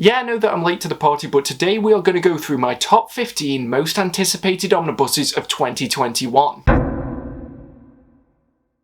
Yeah, I know that I'm late to the party, but today we are going to go through my top 15 most anticipated omnibuses of 2021.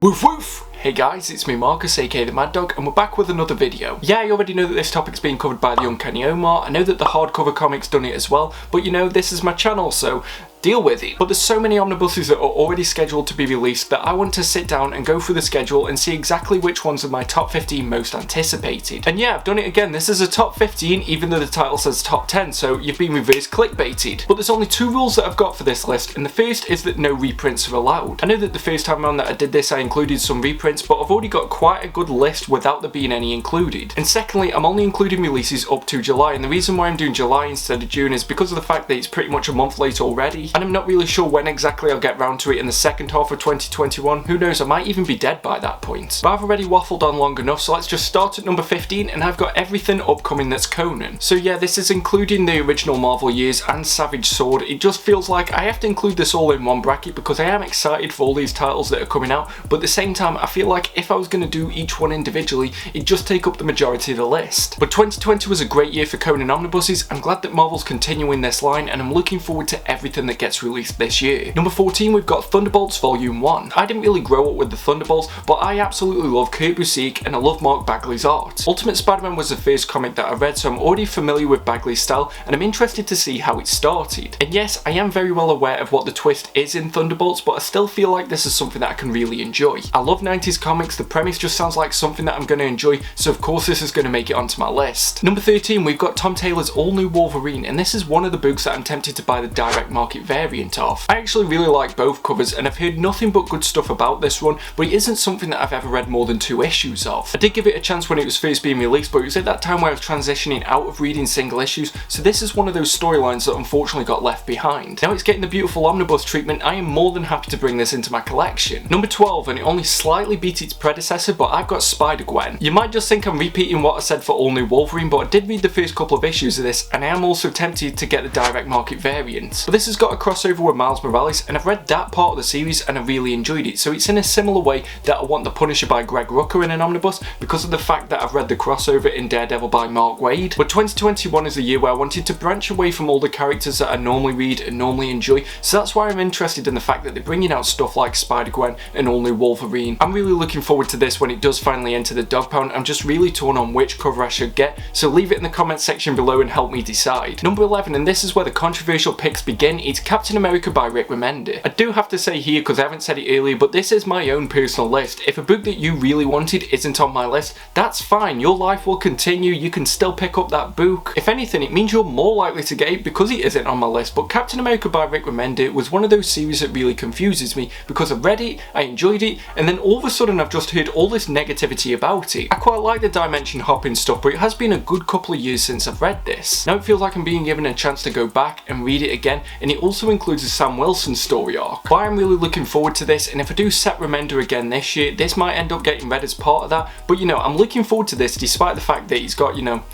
Woof woof! Hey guys, it's me Marcus, aka the Mad Dog, and we're back with another video. Yeah, I already know that this topic's being covered by the Uncanny Omar. I know that the hardcover comics done it as well, but you know, this is my channel, so deal with it. But there's so many omnibuses that are already scheduled to be released that I want to sit down and go through the schedule and see exactly which ones are my top 15 most anticipated. And yeah, I've done it again. This is a top 15 even though the title says top 10, so you've been reverse clickbaited. But there's only two rules that I've got for this list, and the first is that no reprints are allowed. I know that the first time around that I did this I included some reprints, but I've already got quite a good list without there being any included. And secondly, I'm only including releases up to July, and the reason why I'm doing July instead of June is because of the fact that it's pretty much a month late already, and I'm not really sure when exactly I'll get round to it in the second half of 2021. Who knows, I might even be dead by that point. But I've already waffled on long enough, so let's just start at number 15, and I've got everything upcoming that's Conan. So yeah, this is including the original Marvel years and Savage Sword. It just feels like I have to include this all in one bracket because I am excited for all these titles that are coming out, but at the same time I feel like if I was going to do each one individually, it'd just take up the majority of the list. But 2020 was a great year for Conan omnibuses. I'm glad that Marvel's continuing this line, and I'm looking forward to everything that gets released this year. Number 14, we've got Thunderbolts Volume 1. I didn't really grow up with the Thunderbolts, but I absolutely love Kurt Busiek and I love Mark Bagley's art. Ultimate Spider-Man was the first comic that I read, so I'm already familiar with Bagley's style, and I'm interested to see how it started. And yes, I am very well aware of what the twist is in Thunderbolts, but I still feel like this is something that I can really enjoy. I love 90s comics, the premise just sounds like something that I'm going to enjoy, so of course this is going to make it onto my list. Number 13, we've got Tom Taylor's all-new Wolverine, and this is one of the books that I'm tempted to buy the direct market variant of. I actually really like both covers, and I've heard nothing but good stuff about this one, but it isn't something that I've ever read more than 2 issues of. I did give it a chance when it was first being released, but it was at that time where I was transitioning out of reading single issues, so this is one of those storylines that unfortunately got left behind. Now it's getting the beautiful omnibus treatment. I am more than happy to bring this into my collection. Number 12, and it only slightly beat its predecessor, but I've got Spider-Gwen. You might just think I'm repeating what I said for All New Wolverine, but I did read the first couple of issues of this, and I am also tempted to get the direct market variant. But this has got a crossover with Miles Morales, and I've read that part of the series and I really enjoyed it, so it's in a similar way that I want The Punisher by Greg Rucka in an omnibus because of the fact that I've read the crossover in Daredevil by Mark Waid. But 2021 is the year where I wanted to branch away from all the characters that I normally read and normally enjoy, so that's why I'm interested in the fact that they're bringing out stuff like Spider-Gwen and All New Wolverine. I'm really looking forward to this when it does finally enter the dog pound. I'm just really torn on which cover I should get, so leave it in the comment section below and help me decide. Number 11, and this is where the controversial picks begin, is Captain America by Rick Remender. I do have to say here, because I haven't said it earlier, but this is my own personal list. If a book that you really wanted isn't on my list, that's fine. Your life will continue. You can still pick up that book. If anything, it means you're more likely to get it because it isn't on my list. But Captain America by Rick Remender was one of those series that really confuses me because I read it, I enjoyed it, and then all of a sudden I've just heard all this negativity about it. I quite like the dimension hopping stuff, but it has been a good couple of years since I've read this. Now it feels like I'm being given a chance to go back and read it again, and it also includes a Sam Wilson story arc. But I'm really looking forward to this, and if I do set Remender again this year, this might end up getting read as part of that, but you know, I'm looking forward to this despite the fact that he's got, you know,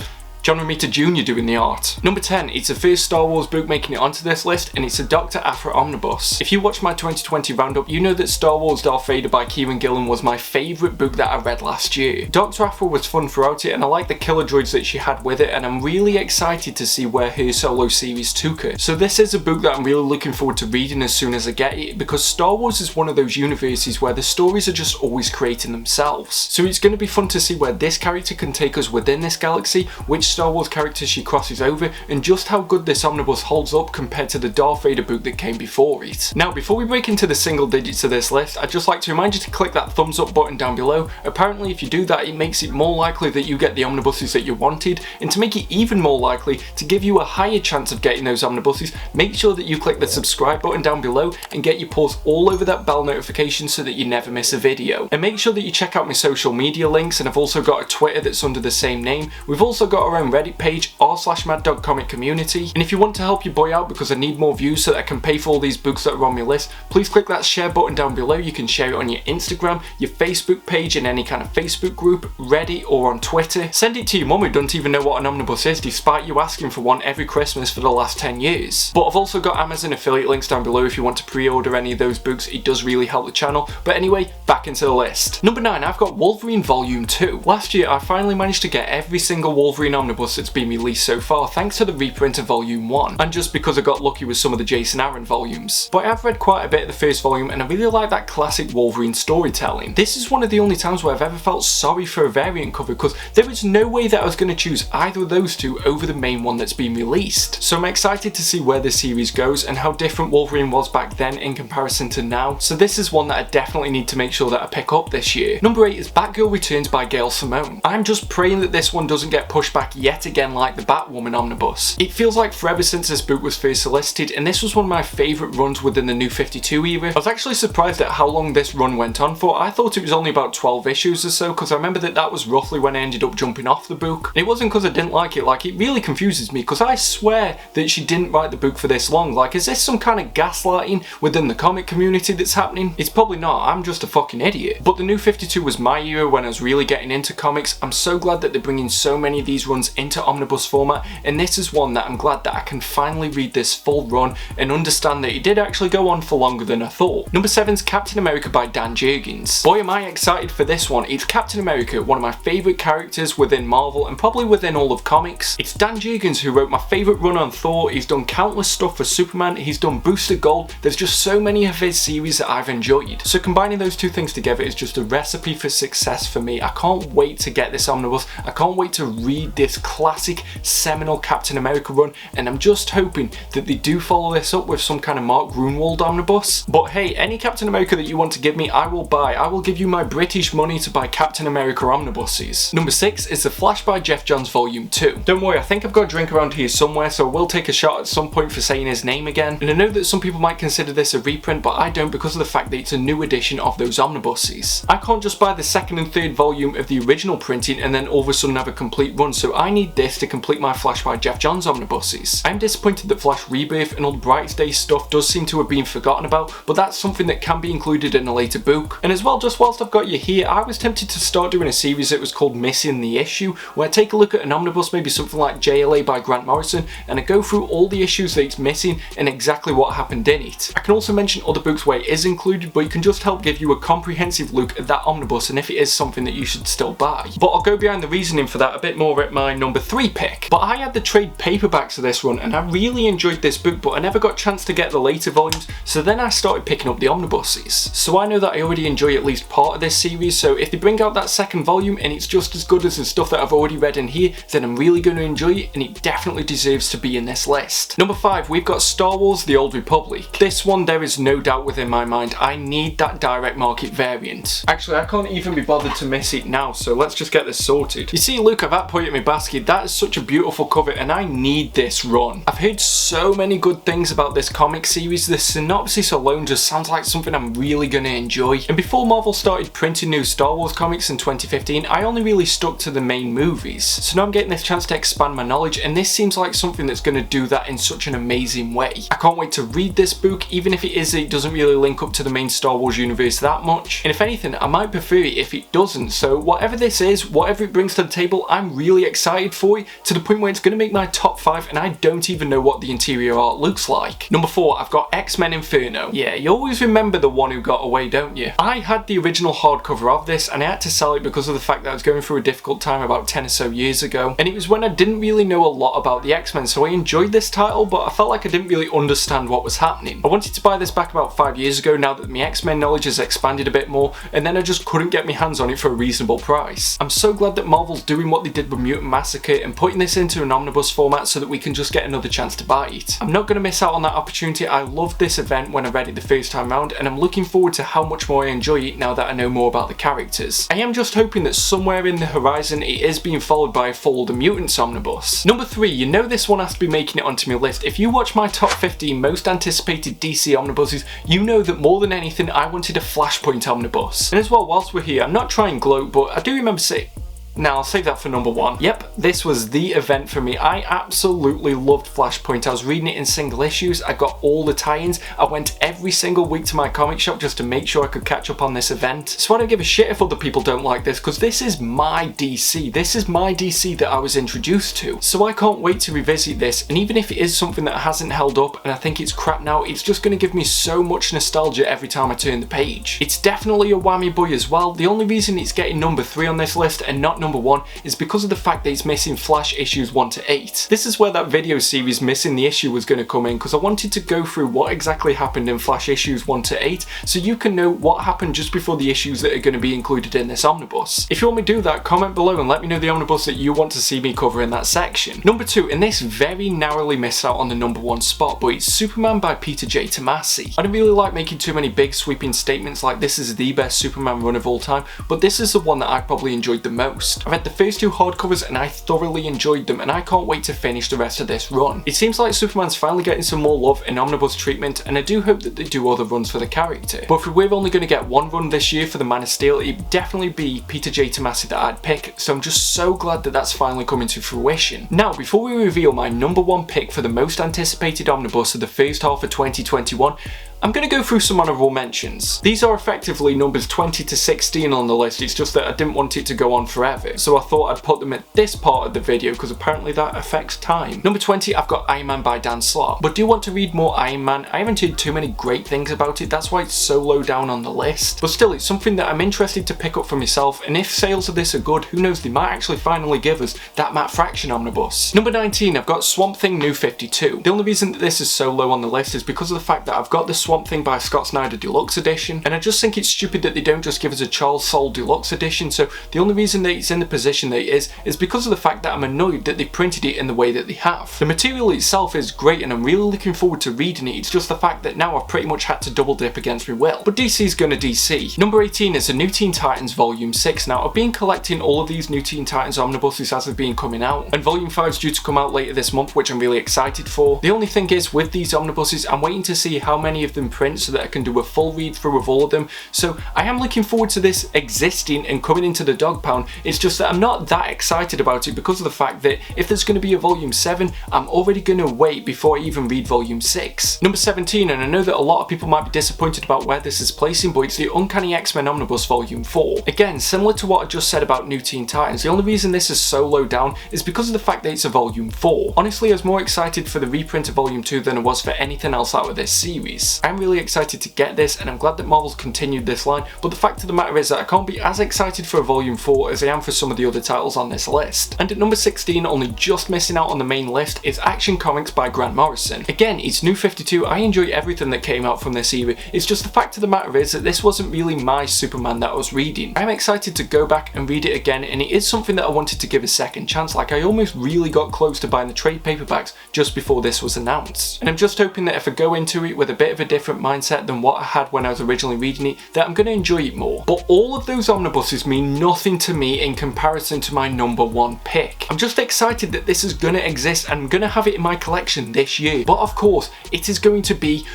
John Romita Jr. doing the art. Number 10, it's the first Star Wars book making it onto this list, and it's a Dr. Aphra omnibus. If you watched my 2020 roundup, you know that Star Wars Darth Vader by Kieran Gillen was my favourite book that I read last year. Dr. Aphra was fun throughout it, and I like the killer droids that she had with it, and I'm really excited to see where her solo series took her. So this is a book that I'm really looking forward to reading as soon as I get it, because Star Wars is one of those universes where the stories are just always creating themselves. So it's going to be fun to see where this character can take us within this galaxy, which Star Wars characters she crosses over, and just how good this omnibus holds up compared to the Darth Vader book that came before it. Now before we break into the single digits of this list, I'd just like to remind you to click that thumbs up button down below. Apparently if you do that, it makes it more likely that you get the omnibuses that you wanted, and to make it even more likely to give you a higher chance of getting those omnibuses, make sure that you click the subscribe button down below and get your paws all over that bell notification so that you never miss a video. And make sure that you check out my social media links, and I've also got a Twitter that's under the same name. We've also got our own Reddit page, r/MadDogComicCommunity, and if you want to help your boy out because I need more views so that I can pay for all these books that are on my list, please click that share button down below. You can share it on your Instagram, your Facebook page, in any kind of Facebook group, Reddit, or on Twitter. Send it to your mum who doesn't even know what an omnibus is despite you asking for one every Christmas for the last 10 years. But I've also got Amazon affiliate links down below if you want to pre-order any of those books. It does really help the channel. But anyway, back into the list. Number 9, I've got Wolverine Volume 2. Last year I finally managed to get every single Wolverine omnibus omnibus that's been released so far, thanks to the reprint of volume 1, and just because I got lucky with some of the Jason Aaron volumes. But I have read quite a bit of the first volume and I really like that classic Wolverine storytelling. This is one of the only times where I've ever felt sorry for a variant cover, because there is no way that I was going to choose either of those two over the main one that's been released. So I'm excited to see where the series goes and how different Wolverine was back then in comparison to now. So this is one that I definitely need to make sure that I pick up this year. Number 8 is Batgirl Returns by Gail Simone. I'm just praying that this one doesn't get pushed back yet again like the Batwoman omnibus. It feels like forever since this book was first solicited, and this was one of my favourite runs within the New 52 era. I was actually surprised at how long this run went on for. I thought it was only about 12 issues or so, because I remember that was roughly when I ended up jumping off the book. And it wasn't because I didn't like it really confuses me, because I swear that she didn't write the book for this long. Like, is this some kind of gaslighting within the comic community that's happening? It's probably not, I'm just a fucking idiot. But the New 52 was my era when I was really getting into comics. I'm so glad that they're bringing so many of these runs into omnibus format, and this is one that I'm glad that I can finally read this full run and understand that it did actually go on for longer than I thought. Number 7 is Captain America by Dan Jurgens. Boy am I excited for this one. It's Captain America, one of my favourite characters within Marvel and probably within all of comics. It's Dan Jurgens who wrote my favourite run on Thor. He's done countless stuff for Superman, he's done Booster Gold. There's just so many of his series that I've enjoyed. So combining those two things together is just a recipe for success for me. I can't wait to get this omnibus. I can't wait to read this classic seminal Captain America run, and I'm just hoping that they do follow this up with some kind of Mark Gruenwald omnibus. But hey, any Captain America that you want to give me, I will buy. I will give you my British money to buy Captain America omnibuses. Number 6 is The Flash by Jeff Johns Volume 2. Don't worry, I think I've got a drink around here somewhere, so I will take a shot at some point for saying his name again. And I know that some people might consider this a reprint, but I don't, because of the fact that it's a new edition of those omnibuses. I can't just buy the second and third volume of the original printing and then all of a sudden have a complete run, so I need this to complete my Flash by Jeff Johns omnibuses. I'm disappointed that Flash Rebirth and all the Brightest Day stuff does seem to have been forgotten about, but that's something that can be included in a later book. And as well, just whilst I've got you here, I was tempted to start doing a series that was called Missing the Issue, where I take a look at an omnibus, maybe something like JLA by Grant Morrison, and I go through all the issues that it's missing and exactly what happened in it. I can also mention other books where it is included, but it can just help give you a comprehensive look at that omnibus and if it is something that you should still buy. But I'll go behind the reasoning for that a bit more at my number 3 pick. But I had the trade paperbacks of this run and I really enjoyed this book, but I never got a chance to get the later volumes, so then I started picking up the omnibuses. So I know that I already enjoy at least part of this series, so if they bring out that second volume and it's just as good as the stuff that I've already read in here, then I'm really going to enjoy it, and it definitely deserves to be in this list. Number 5, we've got Star Wars The Old Republic. This one, there is no doubt within my mind, I need that direct market variant. Actually, I can't even be bothered to miss it now, so let's just get this sorted. You see, look, I've had put it in my basket. That is such a beautiful cover and I need this run. I've heard so many good things about this comic series. The synopsis alone just sounds like something I'm really going to enjoy. And before Marvel started printing new Star Wars comics in 2015, I only really stuck to the main movies. So now I'm getting this chance to expand my knowledge, and this seems like something that's going to do that in such an amazing way. I can't wait to read this book, even if it doesn't really link up to the main Star Wars universe that much. And if anything, I might prefer it if it doesn't. So whatever this is, whatever it brings to the table, I'm really excited for it, to the point where it's going to make my top 5 and I don't even know what the interior art looks like. Number 4, I've got X-Men Inferno. Yeah, you always remember the one who got away, don't you? I had the original hardcover of this and I had to sell it because of the fact that I was going through a difficult time about 10 or so years ago, and it was when I didn't really know a lot about the X-Men, so I enjoyed this title, but I felt like I didn't really understand what was happening. I wanted to buy this back about 5 years ago now that my X-Men knowledge has expanded a bit more, and then I just couldn't get my hands on it for a reasonable price. I'm so glad that Marvel's doing what they did with Mutant Massacre and putting this into an omnibus format so that we can just get another chance to buy it. I'm not going to miss out on that opportunity. I loved this event when I read it the first time round, and I'm looking forward to how much more I enjoy it now that I know more about the characters. I am just hoping that somewhere in the horizon it is being followed by a Fall of the Mutants omnibus. Number 3, you know this one has to be making it onto my list. If you watch my top 15 most anticipated DC omnibuses, you know that more than anything I wanted a Flashpoint omnibus. And as well, whilst we're here, I'm not trying to gloat, but I do remember saying, now I'll save that for number 1. Yep, this was the event for me. I absolutely loved Flashpoint. I was reading it in single issues, I got all the tie-ins, I went every single week to my comic shop just to make sure I could catch up on this event. So I don't give a shit if other people don't like this, because this is my DC. This is my DC that I was introduced to. So I can't wait to revisit this, and even if it is something that hasn't held up and I think it's crap now, it's just going to give me so much nostalgia every time I turn the page. It's definitely a whammy boy as well. The only reason it's getting number 3 on this list and not number number 1 is because of the fact that it's missing Flash issues 1 to 8. This is where that video series Missing the Issue was going to come in, because I wanted to go through what exactly happened in Flash issues 1 to 8 so you can know what happened just before the issues that are going to be included in this omnibus. If you want me to do that, comment below and let me know the omnibus that you want to see me cover in that section. Number 2, and this very narrowly missed out on the number 1 spot, but it's Superman by Peter J. Tomasi. I don't really like making too many big sweeping statements like this is the best Superman run of all time, but this is the one that I probably enjoyed the most. I read the first 2 hardcovers and I thoroughly enjoyed them, and I can't wait to finish the rest of this run. It seems like Superman's finally getting some more love and omnibus treatment, and I do hope that they do other runs for the character. But if we're only going to get one run this year for the Man of Steel, it'd definitely be Peter J. Tomasi that I'd pick, so I'm just so glad that that's finally coming to fruition. Now, before we reveal my number 1 pick for the most anticipated omnibus of the first half of 2021, I'm going to go through some honourable mentions. These are effectively numbers 20 to 16 on the list, it's just that I didn't want it to go on forever, so I thought I'd put them at this part of the video because apparently that affects time. Number 20, I've got Iron Man by Dan Slott, but do want to read more Iron Man. I haven't heard too many great things about it, that's why it's so low down on the list, but still it's something that I'm interested to pick up for myself, and if sales of this are good, who knows, they might actually finally give us that Matt Fraction omnibus. Number 19, I've got Swamp Thing New 52. The only reason that this is so low on the list is because of the fact that I've got the Swamp Thing by Scott Snyder Deluxe Edition, and I just think it's stupid that they don't just give us a Charles Soule Deluxe Edition, so the only reason that it's in the position that it is because of the fact that I'm annoyed that they printed it in the way that they have. The material itself is great and I'm really looking forward to reading it, it's just the fact that now I've pretty much had to double dip against my will. But DC's gonna DC. Number 18 is the New Teen Titans Volume 6. Now, I've been collecting all of these New Teen Titans omnibuses as they've been coming out, and Volume 5 is due to come out later this month, which I'm really excited for. The only thing is, with these omnibuses, I'm waiting to see how many of them print so that I can do a full read through of all of them, so I am looking forward to this existing and coming into the dog pound. It's just that I'm not that excited about it because of the fact that if there's going to be a Volume 7, I'm already going to wait before I even read Volume 6. Number 17, and I know that a lot of people might be disappointed about where this is placing, but it's the Uncanny X-Men Omnibus Volume 4. Again, similar to what I just said about New Teen Titans, the only reason this is so low down is because of the fact that it's a Volume 4. Honestly, I was more excited for the reprint of Volume 2 than I was for anything else out of this series. I'm really excited to get this, and I'm glad that Marvel's continued this line, but the fact of the matter is that I can't be as excited for a Volume 4 as I am for some of the other titles on this list. And at number 16, only just missing out on the main list, is Action Comics by Grant Morrison. Again, it's New 52, I enjoy everything that came out from this era, it's just the fact of the matter is that this wasn't really my Superman that I was reading. I'm excited to go back and read it again, and it is something that I wanted to give a second chance. Like, I almost really got close to buying the trade paperbacks just before this was announced. And I'm just hoping that if I go into it with a bit of a different mindset than what I had when I was originally reading it, that I'm going to enjoy it more. But all of those omnibuses mean nothing to me in comparison to my number 1 pick. I'm just excited that this is going to exist and I'm going to have it in my collection this year. But of course, it is going to be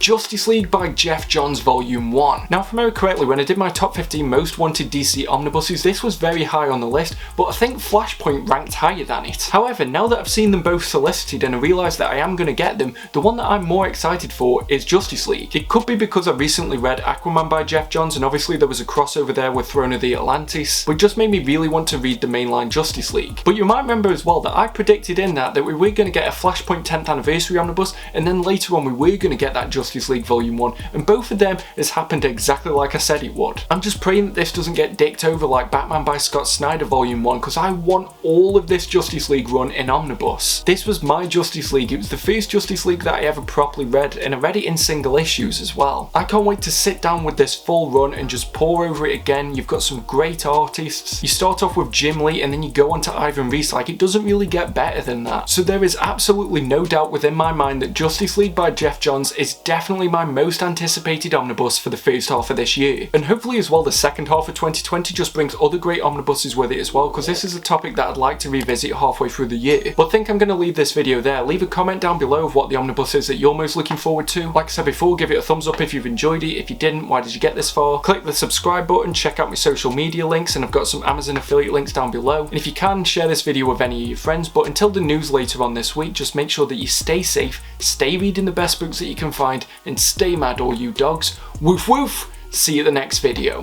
Justice League by Geoff Johns Volume 1. Now, if I remember correctly, when I did my top 15 most wanted DC omnibuses, this was very high on the list, but I think Flashpoint ranked higher than it. However, now that I've seen them both solicited and I realise that I am going to get them, the one that I'm more excited for is Justice League. It could be because I recently read Aquaman by Geoff Johns, and obviously there was a crossover there with Throne of the Atlantis, but it just made me really want to read the mainline Justice League. But you might remember as well that I predicted in that we were going to get a Flashpoint 10th anniversary omnibus, and then later on we were going to get that Justice League Volume 1, and both of them has happened exactly like I said it would. I'm just praying that this doesn't get dicked over like Batman by Scott Snyder Volume 1, because I want all of this Justice League run in omnibus. This was my Justice League, it was the first Justice League that I ever properly read, and I read it in single issues as well. I can't wait to sit down with this full run and just pour over it again. You've got some great artists. You start off with Jim Lee and then you go on to Ivan Reis. Like, it doesn't really get better than that. So there is absolutely no doubt within my mind that Justice League by Geoff Johns is definitely my most anticipated omnibus for the first half of this year. And hopefully as well the second half of 2020 just brings other great omnibuses with it as well, because this is a topic that I'd like to revisit halfway through the year. But I think I'm going to leave this video there. Leave a comment down below of what the omnibus is that you're most looking forward to. Like I said before, give it a thumbs up if you've enjoyed it. If you didn't, why did you get this far? Click the subscribe button, check out my social media links, and I've got some Amazon affiliate links down below. And if you can, share this video with any of your friends. But until the news later on this week, just make sure that you stay safe, stay reading the best books that you can find, and stay mad all you dogs. Woof woof! See you at the next video.